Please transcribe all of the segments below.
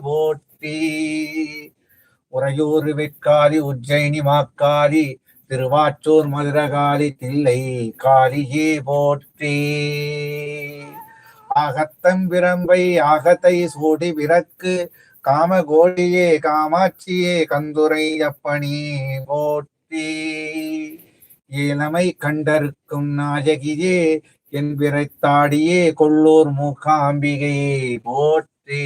போற்றி. உறையூர் வெக்காளி உஜ்ஜயினி மாக்காளி திருவாச்சூர் மதுரகாளி தில்லை காளியே போற்றி. ஆகத்தம் பிரம்பை ஆகத்தை சூடி விறக்கு காமகோழியே காமாட்சியே கந்துரை அப்பனி போற்றி. ஏனமை கண்டருக்கும் நாயகியே என் விரைத்தாடியே கொள்ளூர் மூகாம்பிகையே போற்றி.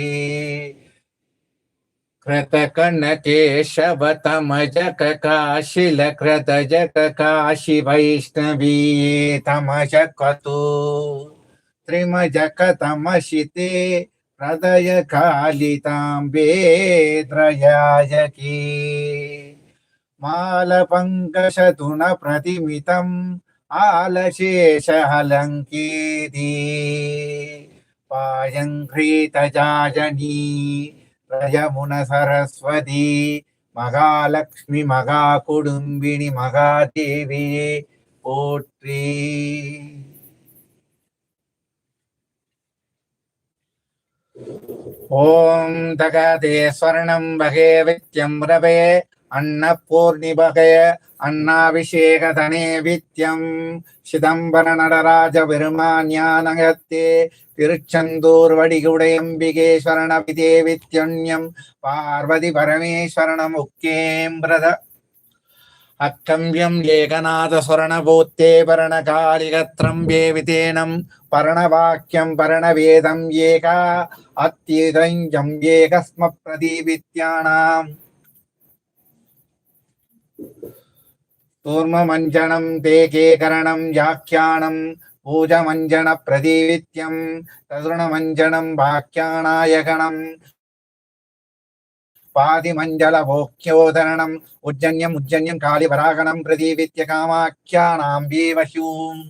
कृतकन केशव तमजक काशिल कृतजक काशी वैष्णवी तमजकतु त्रिमजक तमशिते हृदय कालितांबे त्रयाजकी मालपङ्कशतुन प्रतिमितम् आलशेष अलङ्कीति पायङ्घ्रीतजाजनी रजमुन सरस्वती महालक्ष्मी महाकुडुम्बिनी महादेविये पोट्री. ओम तगदे स्वर्णं भगे वित्यं रवे अन्नपूर्णि भगे अन्नाभिषेकधने वित्यं சிதம்பர நடராஜ பெருமாஞானகத்தே திருச்செந்தூர் வடிகுடையம்பிகே சரணபிதே வித்யன்யம் பார்வதி பரமேஸ்வரண முக்கேம்பிரத அக்கம்பியம் ஏகநாத சுரணபூத்தே பரணகாலிகத்ரம்பே விதேனம் பரணவாக்கியம் பரணவேதம் ஏகா அத்யுதஞ்சம் ஏகஸ்ம பிரதீவித்யானாம் கூர்மமஞ்சனம் தேகேகரணம் யாக்கியானம் பூஜமஞ்சன பிரதீவித்யம் ததுணமஞ்சனம் வாக்கியானாயகணம் பாதிமஞ்சள போக்யோதரணம் உஜ்ஜன்யம் உஜ்ஜன்யம் காளிவராகணம் பிரதீவித்ய காமாக்கியானாம் வீவசூம்.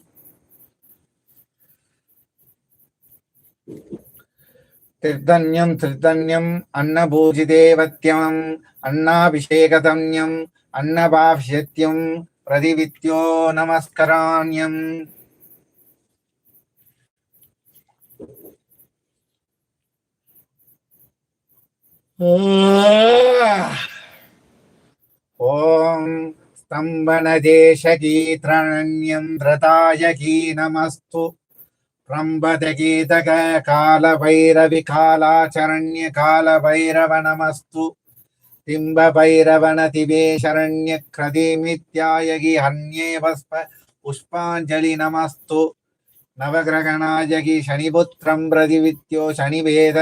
திருத்தன்யம் திருத்தன்யம் அன்னபூஜிதேவத்யம் அன்னாபிஷேகதன்யம் अन्नभाष्यत्यं प्रतिवित्यो नमस्कराण्यम्. ओम स्तंभनदेशगीत्रण्यं धृतायकी नमस्तु प्रम्बदगीतक कालभैरवि कालाचरण्य कालभैरव नमस्तु तिंब भैरवनतिवे शरण्य क्रदिमित्यायगी हन्ये वस्प पुष्पांजलि नमस्तु नवग्रहणायगी शनिपुत्रं प्रतिवित्यो शनिवेद